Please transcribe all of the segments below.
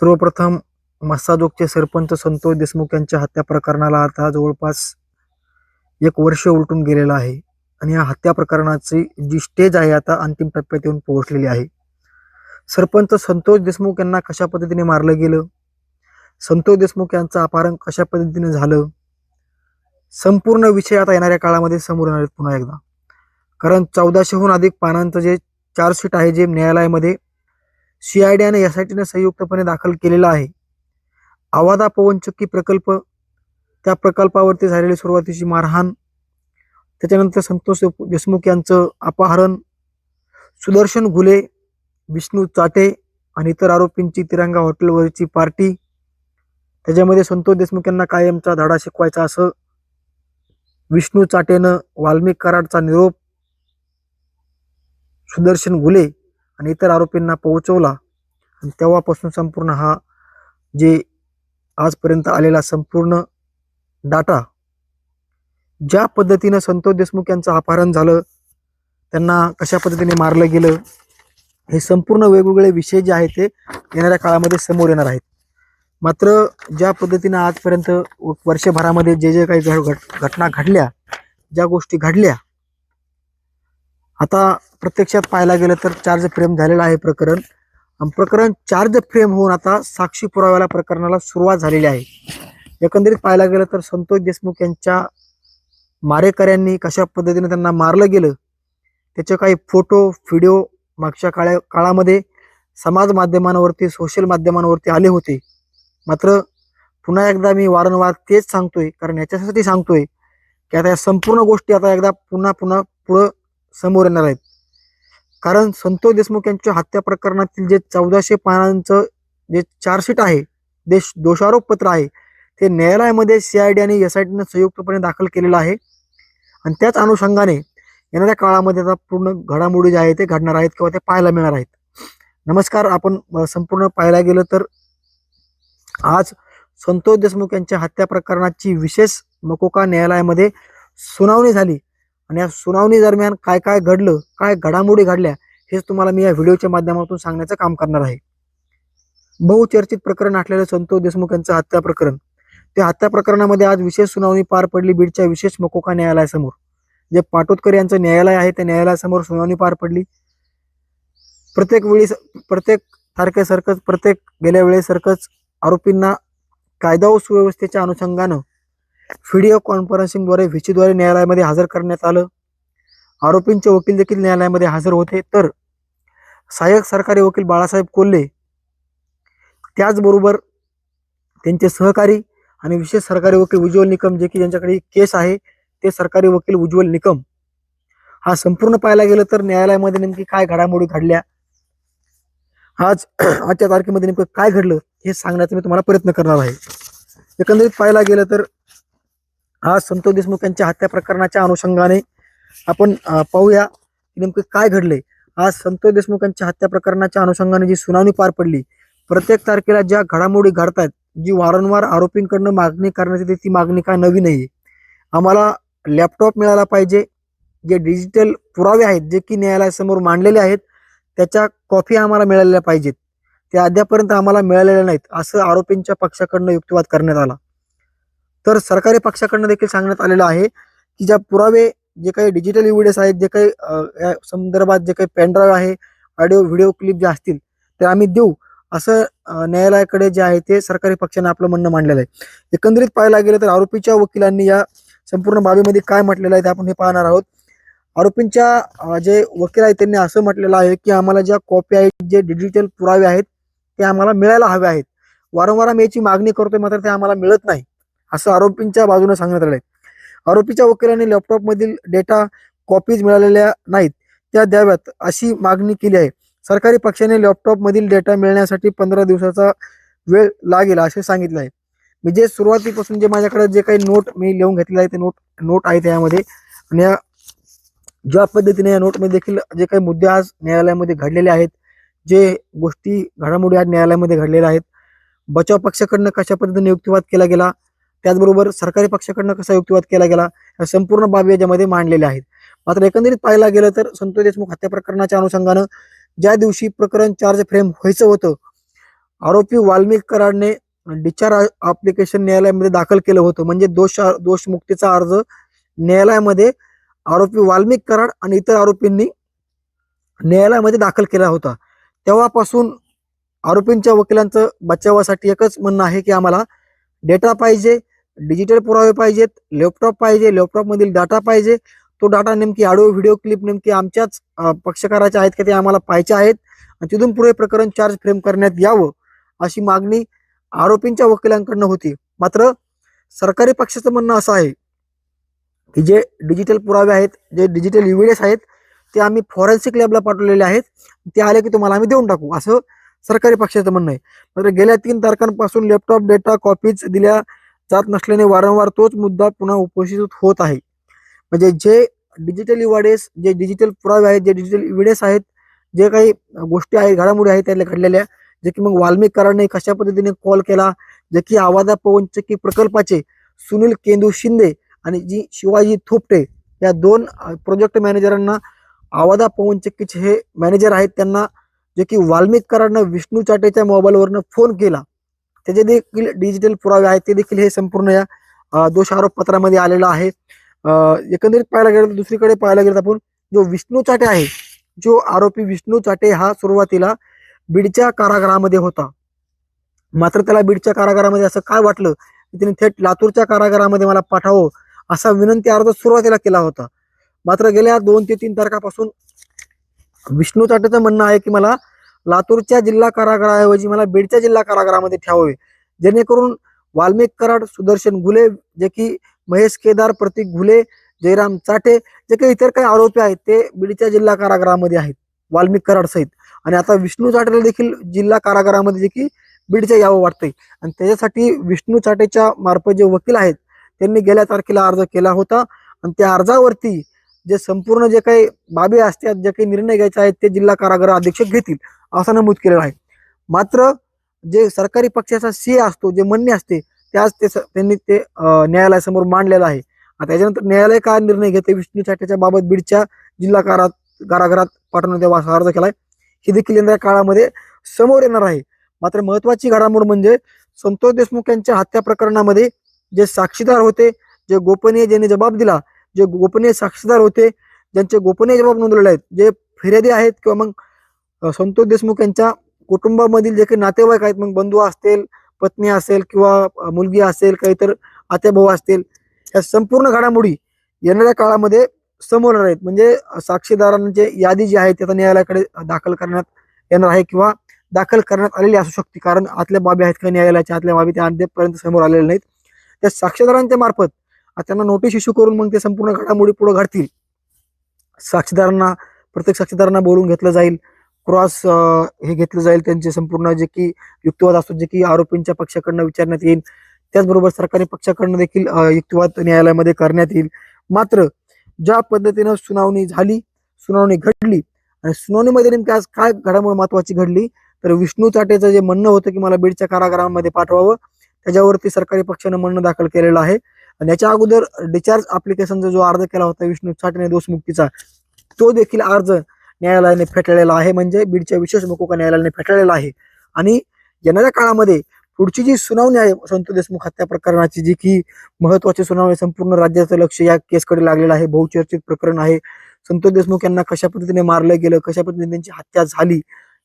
सर्वप्रथम मस्साजोगचे सरपंच संतोष देशमुख यांच्या हत्या प्रकरणाला आता जवळपास 1 वर्ष उलटून गेलेलं आहे आणि या हत्या प्रकरणाची जी स्टेज आहे आता अंतिम टप्प्यात येऊन पोहोचलेली आहे. सरपंच संतोष देशमुख यांना कशा पद्धतीने मारलं गेलं, संतोष देशमुख यांचं अपहरण कशा पद्धतीने झालं, संपूर्ण विषय आता येणाऱ्या काळामध्ये समोर येणार आहेत पुन्हा एकदा. कारण 1400हून अधिक पानांचं जे चार्जशीट आहे जे न्यायालयामध्ये CID आणि SITने संयुक्तपणे दाखल केलेला आहे. आवादा पवनचक्की प्रकल्प, त्या प्रकल्पावरती झालेली सुरुवातीची मारहाण, त्याच्यानंतर संतोष देशमुख यांचं अपहरण, सुदर्शन घुले, विष्णू चाटे आणि इतर आरोपींची तिरंगा हॉटेलवरची पार्टी, त्याच्यामध्ये संतोष देशमुख यांना कायमचा धडा शिकवायचा असं विष्णू चाटेनं वाल्मिक कराडचा निरोप सुदर्शन घुले आणि इतर आरोपींना पोहोचवला आणि तेव्हापासून संपूर्ण हा जे आजपर्यंत आलेला संपूर्ण डाटा, ज्या पद्धतीनं संतोष देशमुख यांचं अपहरण झालं, त्यांना कशा पद्धतीने मारलं गेलं, हे संपूर्ण वेगवेगळे विषय जे आहेत ते येणाऱ्या काळामध्ये समोर येणार आहेत. मात्र ज्या पद्धतीनं आजपर्यंत वर्षभरामध्ये जे काही घटना घडल्या, ज्या गोष्टी घडल्या, आता प्रत्यक्षात पाहायला गेलं तर चार्ज फ्रेम झालेलं आहे प्रकरण. प्रकरण चार्ज फ्रेम होऊन आता साक्षी पुराव्याला प्रकरणाला सुरुवात झालेली आहे. एकंदरीत पाहायला गेलं तर संतोष देशमुख यांच्या मारेकऱ्यांनी कशा पद्धतीने त्यांना मारलं गेलं, त्याचे काही फोटो व्हिडिओ मागच्या काळामध्ये समाज माध्यमांवरती, सोशल माध्यमांवरती आले होते. मात्र पुन्हा एकदा मी वारंवार तेच सांगतोय, कारण याच्यासाठी सांगतोय की आता या संपूर्ण गोष्टी आता एकदा पुन्हा पुढं समोर येणार आहेत. कारण संतोष देशमुख यांच्या हत्या प्रकरणातील जे 1400 पानांचं जे चार्जशीट आहे, दोषारोपपत्र आहे, ते न्यायालयामध्ये CID आणि SITने संयुक्तपणे दाखल केलेलं आहे. आणि त्याच अनुषंगाने येणाऱ्या काळामध्ये आता पूर्ण घडामोडी ज्या आहेत ते घडणार आहेत किंवा ते पाहायला मिळणार आहेत. नमस्कार. आपण संपूर्ण पाहायला गेलं तर आज संतोष देशमुख यांच्या हत्या प्रकरणाची विशेष मकोका न्यायालयामध्ये सुनावणी झाली आणि या सुनावणी दरम्यान काय काय घडलं, काय घडामोडी घडल्या, हेच तुम्हाला मी या व्हिडिओच्या माध्यमातून सांगण्याचं काम करणार आहे. बहुचर्चित प्रकरण असलेलं संतोष देशमुख यांचं हत्या प्रकरण, त्या हत्या प्रकरणामध्ये आज विशेष सुनावणी पार पडली बीडच्या विशेष मकोका न्यायालयासमोर. जे पाटोदकर यांचं न्यायालय आहे त्या न्यायालयासमोर सुनावणी पार पडली. प्रत्येक तारखेसारखंच, गेल्या वेळेसारखंच आरोपींना कायदा व सुव्यवस्थेच्या अनुषंगानं व्हिडिओ कॉन्फरन्सिंगद्वारे व्हीसीद्वारे न्यायालयामध्ये हजर करण्यात आलं. आरोपींचे वकील देखील न्यायालयामध्ये हजर होते. तर सहाय्यक सरकारी वकील बाळासाहेब कोल्हे, त्याचबरोबर त्यांचे सहकारी आणि विशेष सरकारी वकील उज्ज्वल निकम, जे की ज्यांच्याकडे केस आहे ते सरकारी वकील उज्ज्वल निकम, हा संपूर्ण पाहायला गेलं तर न्यायालयामध्ये नेमकी काय घडामोडी घडल्या, आजच्या तारखेमध्ये नेमकं काय घडलं, हे सांगण्याचा मी तुम्हाला प्रयत्न करणार आहे. एकंदरीत पाहायला गेलं तर आज संतोष देशमुख यांच्या हत्या प्रकरणाच्या अनुषंगाने आपण पाहूया की नेमकं काय घडलंय. आज संतोष देशमुख यांच्या हत्या प्रकरणाच्या अनुषंगाने जी सुनावणी पार पडली, प्रत्येक तारखेला ज्या घडामोडी घडतात, जी वारंवार आरोपींकडनं मागणी करण्यात येते, ती मागणी काय नवीन नाहीये. आम्हाला लॅपटॉप मिळाला पाहिजे, जे डिजिटल पुरावे आहेत जे की न्यायालयासमोर मांडलेले आहेत त्याच्या कॉपी आम्हाला मिळालेल्या पाहिजेत, ते अद्यापर्यंत आम्हाला मिळालेल्या नाहीत, असं आरोपींच्या पक्षाकडनं युक्तिवाद करण्यात आला. तर सरकारी पक्षाकडनं देखील सांगण्यात आलेलं आहे की ज्या पुरावे, जे काही डिजिटल एव्हिडन्स आहेत, जे काही या संदर्भात जे काही पेनड्राईव्ह आहे, ऑडिओ व्हिडिओ क्लिप जे असतील ते आम्ही देऊ, असं न्यायालयाकडे जे आहे ते सरकारी पक्षाने आपलं म्हणणं मांडलेलं आहे. एकंदरीत पाहायला गेलं तर आरोपीच्या वकिलांनी या संपूर्ण बाबीमध्ये काय म्हटलेलं आहे ते आपण हे पाहणार आहोत. आरोपींच्या जे वकील आहेत त्यांनी असं म्हटलेलं आहे की आम्हाला ज्या कॉपी आहेत, जे डिजिटल पुरावे आहेत ते आम्हाला मिळायला हवे आहेत. वारंवार आम्ही याची मागणी करतोय, मात्र ते आम्हाला मिळत नाही, असं आरोपींच्या बाजूने सांगण्यात आलंय. आरोपीच्या वकिलांनी लॅपटॉपमधील डेटा कॉपीज मिळालेल्या नाहीत, त्या द्याव्यात अशी मागणी केली आहे. सरकारी पक्षाने लॅपटॉपमधील डेटा मिळण्यासाठी 15 दिवसाचा वेळ लागेल असे सांगितलं आहे. मी जे सुरुवातीपासून जे माझ्याकडे जे काही नोट मी लिहून घेतलेलं आहे ते नोट आहे त्यामध्ये, आणि या ज्या पद्धतीने या नोटमध्ये देखील जे काही मुद्दे आज न्यायालयामध्ये घडलेले आहेत, जे गोष्टी घडामोडी आज न्यायालयामध्ये घडलेल्या आहेत, बचाव पक्षाकडनं कशा पद्धतीने युक्तिवाद केला गेला, त्याचबरोबर सरकारी पक्षाकडनं कसा युक्तिवाद केला गेला, या संपूर्ण बाबी याच्यामध्ये मांडलेल्या आहेत. मात्र एकंदरीत पाहायला गेलं तर संतोष देशमुख हत्या प्रकरणाच्या अनुषंगानं ज्या दिवशी प्रकरण चार्ज फ्रेम व्हायचं होतं, आरोपी वाल्मिक कराडने डिस्चार्ज ऍप्लिकेशन न्यायालयामध्ये दाखल केलं होतं. म्हणजे दोषमुक्तीचा अर्ज न्यायालयामध्ये आरोपी वाल्मिक कराड आणि इतर आरोपींनी न्यायालयामध्ये दाखल केला होता. तेव्हापासून आरोपींच्या वकिलांचं बचावासाठी एकच म्हणणं आहे की आम्हाला डेटा पाहिजे, डिजिटल पुरावे पाहिजेत, लॅपटॉप पाहिजे, लॅपटॉप मधील डाटा पाहिजे. तो डाटा नेमकी ऑडिओ व्हिडिओ क्लिप नेमकी आमच्याच पक्षकाराच्या आहेत का ते आम्हाला पाहिजे आहेत आणि तिथून पुढे प्रकरण चार्ज फ्रेम करण्यात यावं अशी मागणी आरोपींच्या वकिलांकडनं होती. मात्र सरकारी पक्षाचं म्हणणं असं आहे की जे डिजिटल पुरावे आहेत, जे डिजिटल एव्हिडन्स आहेत ते आम्ही फॉरेन्सिक लॅबला पाठवलेले आहेत, ते आले की तुम्हाला आम्ही देऊन टाकू, असं सरकारी पक्षाचं म्हणणं आहे. मात्र गेल्या 3 तारखांपासून लॅपटॉप डेटा कॉपीज दिल्या जात नसल्याने वारंवार तोच मुद्दा पुन्हा उपस्थित होत आहे. म्हणजे जे डिजिटल एव्हिडन्स, जे डिजिटल पुरावे आहेत, जे डिजिटल एव्हिडन्स आहेत, जे काही गोष्टी आहेत, घडामोडी आहेत त्याला घडलेल्या, जे की मग वाल्मिक कराडने कशा पद्धतीने कॉल केला, जे की आवाजा पवनचक्की प्रकल्पाचे सुनील केंदू शिंदे आणि जी शिवाजी थोपटे या 2 प्रोजेक्ट मॅनेजरांना आवाजा पवनचक्कीचे हे मॅनेजर आहेत, त्यांना जे की वाल्मिक कराडनं विष्णू चाटेच्या मोबाईलवरनं फोन केला, त्याचे देखील डिजिटल पुरावे आहेत, ते देखील हे संपूर्ण या दोषारोप पत्रामध्ये आलेलं आहे. एकंदरीत पाहायला गेलं तर दुसरीकडे पाहायला गेलं तर आपण जो विष्णू चाटे आहे, जो आरोपी विष्णू चाटे हा सुरुवातीला बीडच्या कारागृहामध्ये होता. मात्र त्याला बीडच्या कारागृहामध्ये असं काय वाटलं की त्याने थेट लातूरच्या कारागृहामध्ये मला पाठवावं असा विनंती अर्ज सुरुवातीला केला होता. मात्र गेल्या 2 ते 3 तारखापासून विष्णू चाटेचं म्हणणं आहे की मला लातूरच्या जिल्हा कारागृहाऐवजी मला बीडच्या जिल्हा कारागृहामध्ये ठेवावे, जेणेकरून वाल्मिक कराड, सुदर्शन घुले, जे की महेश केदार, प्रतीक घुले, जयराम चाटे, जे काही इतर काही आरोपी आहेत ते बीडच्या जिल्हा कारागृहामध्ये आहेत वाल्मिक कराड सहित. आणि आता विष्णू चाटेला देखील जिल्हा कारागृहामध्ये जे की बीडच्या यावं वाटतंय. आणि त्याच्यासाठी विष्णू चाटेच्या मार्फत जे वकील आहेत त्यांनी गेल्या तारखेला अर्ज केला होता आणि त्या अर्जावरती जे संपूर्ण जे काही बाबी असतात, जे काही निर्णय घ्यायचे आहेत ते जिल्हा कारागृह अधीक्षक घेतील असं नमूद केलेलं आहे. मात्र जे सरकारी पक्षाचा सी असतो, जे म्हणणे असते त्यांनी ते न्यायालयासमोर मांडलेलं आहे. आता त्याच्यानंतर न्यायालय काय निर्णय घेते विष्णू चाटेच्या बाबत बीडच्या जिल्हा कारागृहात पाठवण्यात यावा असा अर्ज केलाय, हे देखील येणाऱ्या काळामध्ये समोर येणार आहे. मात्र महत्वाची घडामोड म्हणजे संतोष देशमुख यांच्या हत्या प्रकरणामध्ये जे साक्षीदार होते, जे गोपनीय, ज्यांनी जबाब दिला, जे गोपनीय साक्षीदार होते, ज्यांचे गोपनीय जबाब नोंदवलेले आहेत, जे फिर्यादी आहेत किंवा मग संतोष देशमुख यांच्या कुटुंबामधील जे काही नातेवाईक आहेत, मग बंधू असतील, पत्नी असेल किंवा मुलगी असेल, काहीतर आतेभाऊ असतील, या संपूर्ण घडामोडी येणाऱ्या काळामध्ये समोर येणार आहेत. म्हणजे साक्षीदारांची यादी जी आहे ती आता न्यायालयाकडे दाखल करण्यात येणार आहे किंवा दाखल करण्यात आलेली असू शकते, कारण आतल्या बाबी आहेत का न्यायालयाच्या आतल्या बाबी त्या अद्यापपर्यंत समोर आलेल्या नाहीत. त्या साक्षीदारांच्या मार्फत त्यांना नोटीस इश्यू करून मग ते संपूर्ण घडामोडी पुढे घडतील. साक्षीदारांना, प्रत्येक साक्षीदारांना बोलून घेतलं जाईल, क्रॉस हे घेतलं जाईल, त्यांचे संपूर्ण जे की युक्तिवाद असतो जे की आरोपींच्या पक्षाकडनं विचारण्यात येईल, त्याचबरोबर सरकारी पक्षाकडनं देखील युक्तिवाद न्यायालयामध्ये करण्यात येईल. मात्र ज्या पद्धतीनं सुनावणी झाली, सुनावणी घडली आणि सुनावणीमध्ये नेमकी आज काय घडामोड महत्वाची घडली, तर विष्णू चाटेचं जे म्हणणं होतं की मला बीडच्या कारागृहामध्ये पाठवावं, त्याच्यावरती सरकारी पक्षानं म्हणणं दाखल केलेलं आहे. आणि याच्या अगोदर डिस्चार्ज ऍप्लिकेशनचा जो अर्ज केला होता विष्णू चाटेने दोषमुक्तीचा, तो देखील अर्ज न्यायालयाने फेटाळलेला आहे. म्हणजे बीडच्या विशेष मोकोका न्यायालयाने फेटाळलेला आहे. आणि येणाऱ्या काळामध्ये पुढची जी सुनावणी आहे संतोष देशमुख हत्या प्रकरणाची, जी की महत्वाची सुनावणी, संपूर्ण राज्याचं लक्ष या केसकडे लागलेलं आहे, बहुचर्चित प्रकरण आहे. संतोष देशमुख यांना कशा पद्धतीने मारलं गेलं, कशा पद्धतीने त्यांची हत्या झाली,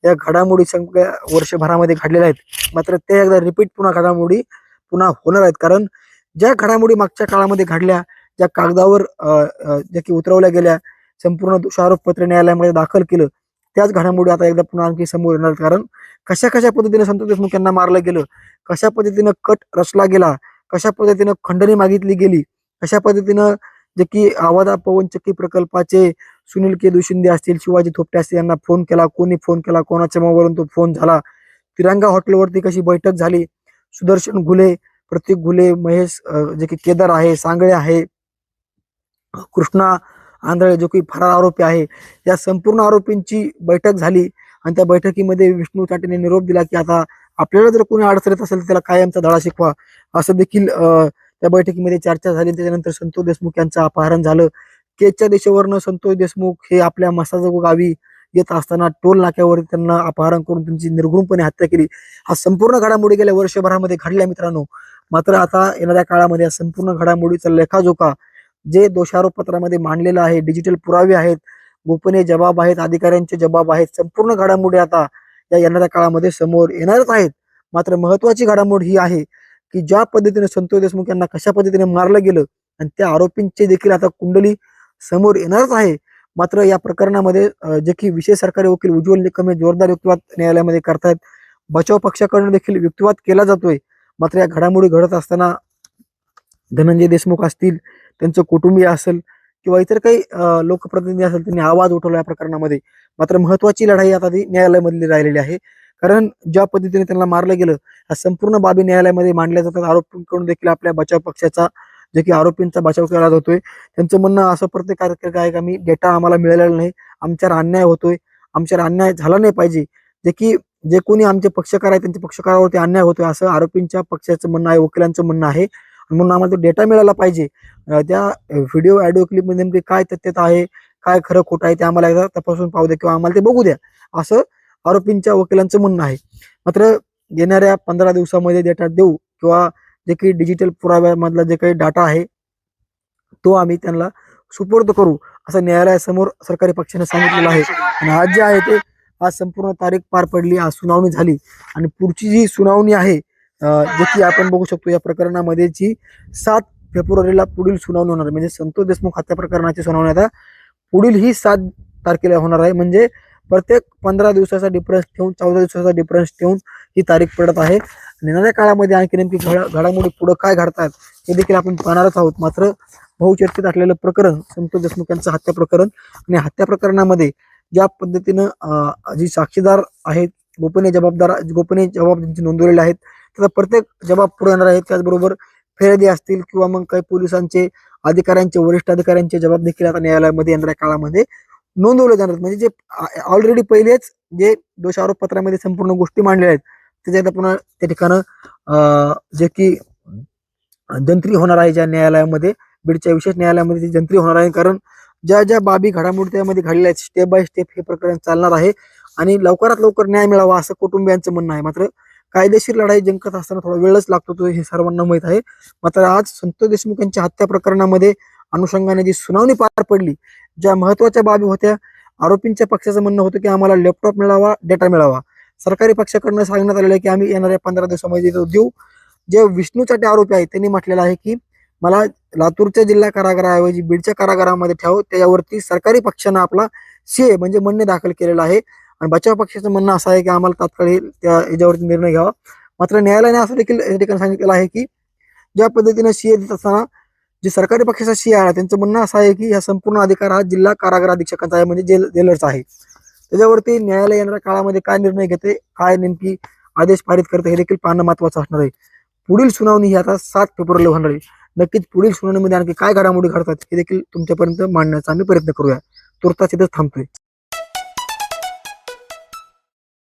या घडामोडी सगळ्या वर्षभरामध्ये घडलेल्या आहेत. मात्र ते एकदा रिपीट पुन्हा घडामोडी पुन्हा होणार आहेत, कारण ज्या घडामोडी मागच्या काळामध्ये घडल्या, ज्या कागदावर ज्या की उतरवल्या गेल्या, संपूर्ण दोषारोप पत्र न्यायालयामध्ये दाखल केलं, त्याच घडामोडी आता एकदा पुन्हा आणखी समोर येणार. कारण कशा कशा पद्धतीने संतोष देशमुख यांना मारलं गेलं, कशा पद्धतीनं कट रचला गेला, कशा पद्धतीनं खंडणी मागितली गेली, कशा पद्धतीनं जे की आवाजा पवनचक्की प्रकल्पाचे सुनील केदू शिंदे असतील, शिवाजी थोपटे असतील, यांना फोन केला, कोणी फोन केला, कोणाच्या मोबाईलवरून तो फोन झाला, तिरंगा हॉटेलवरती कशी बैठक झाली, सुदर्शन घुले, प्रतीक घुले, महेश जे की केदार आहे, सांगळे आहे, कृष्णा आंधळे जो की फरार आरोपी आहे, या संपूर्ण आरोपींची बैठक झाली. आणि त्या बैठकीमध्ये विष्णू चाटेने निरोप दिला की आता आपल्याला जर कोणी अडचणीत असेल तर त्याला कायमचा धडा शिकवा, असं देखील त्या बैठकीमध्ये चर्चा झाली. त्याच्यानंतर संतोष देशमुख यांचं अपहरण झालं. केजच्या दिशेवरनं संतोष देशमुख हे आपल्या मसाजोग गावी येत असताना टोल नाक्यावर त्यांना अपहरण करून त्यांची निर्घृणपणे हत्या केली. हा संपूर्ण घडामोडी गेल्या वर्षभरामध्ये घडल्या मित्रांनो. मात्र आता येणाऱ्या काळामध्ये या संपूर्ण घडामोडीचा लेखाजोखा जे दोषारोप पत्रामध्ये मांडलेलं आहे, डिजिटल पुरावे आहेत, गोपनीय जबाब आहेत, अधिकाऱ्यांचे जबाब आहेत, संपूर्ण घडामोडी आता या येणाऱ्या काळामध्ये समोर येणारच आहेत. मात्र महत्वाची घडामोड ही आहे की ज्या पद्धतीने संतोष देशमुख यांना कशा पद्धतीने मारलं गेलं आणि त्या आरोपींची देखील आता कुंडली समोर येणारच आहे. मात्र या प्रकरणामध्ये जे की विशेष सरकारी वकील उज्ज्वल निकम हे जोरदार युक्तिवाद न्यायालयामध्ये करतायत. बचाव पक्षाकडून देखील युक्तिवाद केला जातोय. मात्र या घडामोडी घडत असताना धनंजय देशमुख असतील, त्यांचं कुटुंबीय असेल किंवा इतर काही लोकप्रतिनिधी असेल, त्यांनी आवाज उठवला या प्रकरणामध्ये. मात्र महत्वाची लढाई आता ती न्यायालयामधली राहिलेली आहे. कारण ज्या पद्धतीने त्यांना मारलं गेलं या संपूर्ण बाबी न्यायालयामध्ये मांडल्या जातात. आरोपींकडून देखील आपल्या बचाव पक्षाचा जे की आरोपींचा बचाव केला जातोय. त्यांचं म्हणणं असं प्रत्येक आहे का मी डेटा आम्हाला मिळालेला नाही, आमच्यावर अन्याय होतोय, आमच्यावर अन्याय झाला नाही पाहिजे, जे की जे कोणी आमचे पक्षकार आहे त्यांच्या पक्षकारावरती अन्याय होतोय असं आरोपींच्या पक्षाचं म्हणणं आहे, वकिलांचं म्हणणं आहे. म्हणून आम्हाला तो डेटा मिळाला पाहिजे. त्या व्हिडिओ ऑडिओ क्लिपमध्ये नेमके काय तथ्यता आहे, काय खरं खोटं आहे ते आम्हाला एकदा तपासून पाहू द्या किंवा आम्हाला ते बघू द्या, असं आरोपींच्या वकिलांचं म्हणणं आहे. मात्र येणाऱ्या 15 दिवसामध्ये डेटा देऊ किंवा जे काही डिजिटल पुराव्यामधला जे काही डाटा आहे तो आम्ही त्यांना सुपूर्द करू असं न्यायालयासमोर सरकारी पक्षाने सांगितलेलं आहे. आणि आज जे आहे ते आज संपूर्ण तारीख पार पडली, आज सुनावणी झाली आणि पुढची जी सुनावणी आहे जे की आपण बघू शकतो या प्रकरणामध्ये जी 7 फेब्रुवारीला पुढील सुनावणी होणार, म्हणजे संतोष देशमुख हत्या प्रकरणाची सुनावणी आता पुढील ही 7 तारखेला होणार आहे. म्हणजे प्रत्येक 15 दिवसाचा डिफरन्स ठेवून 14 दिवसाचा डिफरन्स ठेवून ही तारीख पडत आहे. येणाऱ्या काळामध्ये आणखी नेमकी घडामोडी पुढे काय घडतात हे देखील आपण पाहणारच आहोत. मात्र बहुचर्चेत असलेलं प्रकरण संतोष देशमुख यांचं हत्या प्रकरण आणि हत्या प्रकरणामध्ये ज्या पद्धतीनं जी साक्षीदार आहेत, गोपनीय जबाब त्यांचे नोंदवलेले आहेत, त्याचा प्रत्येक जबाब पुढे येणार आहेत. त्याचबरोबर फिर्यादी असतील किंवा मग काही पोलिसांचे अधिकाऱ्यांचे, वरिष्ठ अधिकाऱ्यांचे जबाब देखील आता न्यायालयामध्ये येणाऱ्या काळामध्ये नोंदवले जाणार. म्हणजे जे ऑलरेडी पहिलेच जे दोषारोप पत्रामध्ये संपूर्ण गोष्टी मांडल्या आहेत त्याच्यात पुन्हा त्या ठिकाणं जे की जंत्री होणार आहे ज्या न्यायालयामध्ये, बीडच्या विशेष न्यायालयामध्ये ती जंत्री होणार आहे. कारण ज्या ज्या बाबी घडामोडी त्यामध्ये घडलेल्या आहेत स्टेप बाय स्टेप हे प्रकरण चालणार आहे आणि लवकरात लवकर न्याय मिळावा असं कुटुंबियांचं म्हणणं आहे. मात्र कायदेशीर लढाई जिंकत असताना थोडा वेळच लागतो तो हे सर्वांना माहित आहे. मात्र आज संतोष देशमुख यांच्या हत्या प्रकरणामध्ये अनुषंगाने जी सुनावणी पार पडली, ज्या महत्वाच्या बाबी होत्या, आरोपींच्या पक्षाचं म्हणणं होतं की आम्हाला लॅपटॉप मिळावा, डेटा मिळावा. सरकारी पक्षाकडनं सांगण्यात आलेलं आहे की आम्ही येणाऱ्या 15 दिवसामध्ये देऊ. जे विष्णू चाटे आरोपी आहेत त्यांनी म्हटलेलं आहे की मला लातूरच्या जिल्हा कारागृहाऐवजी बीडच्या कारागृहामध्ये ठेव. त्याच्यावरती सरकारी पक्षानं आपला सीए म्हणजे म्हणणे दाखल केलेला आहे आणि बचाव पक्षाचं म्हणणं असं आहे की आम्हाला तात्काळ त्या याच्यावरती निर्णय घ्यावा. मात्र न्यायालयाने असं देखील या ठिकाणी सांगितलेलं आहे की ज्या पद्धतीने सीए देत असताना जे सरकारी पक्षाचा सीए आहे त्यांचं म्हणणं असं आहे की हा संपूर्ण अधिकार हा जिल्हा कारागृह अधीक्षकांचा आहे, म्हणजे जेलरचा आहे. त्याच्यावरती न्यायालय येणाऱ्या काळामध्ये काय निर्णय घेते, काय नेमकी आदेश पारित करते हे देखील पाहणं महत्वाचं असणार आहे. पुढील सुनावणी ही आता 7 फेब्रुवारीला होणार आहे. नक्कीच पुढील सुनावणीमध्ये आणखी काय घडामोडी घडतात हे देखील तुमच्यापर्यंत मांडण्याचा आम्ही प्रयत्न करूया. तुर्तास इथंच थांबतोय.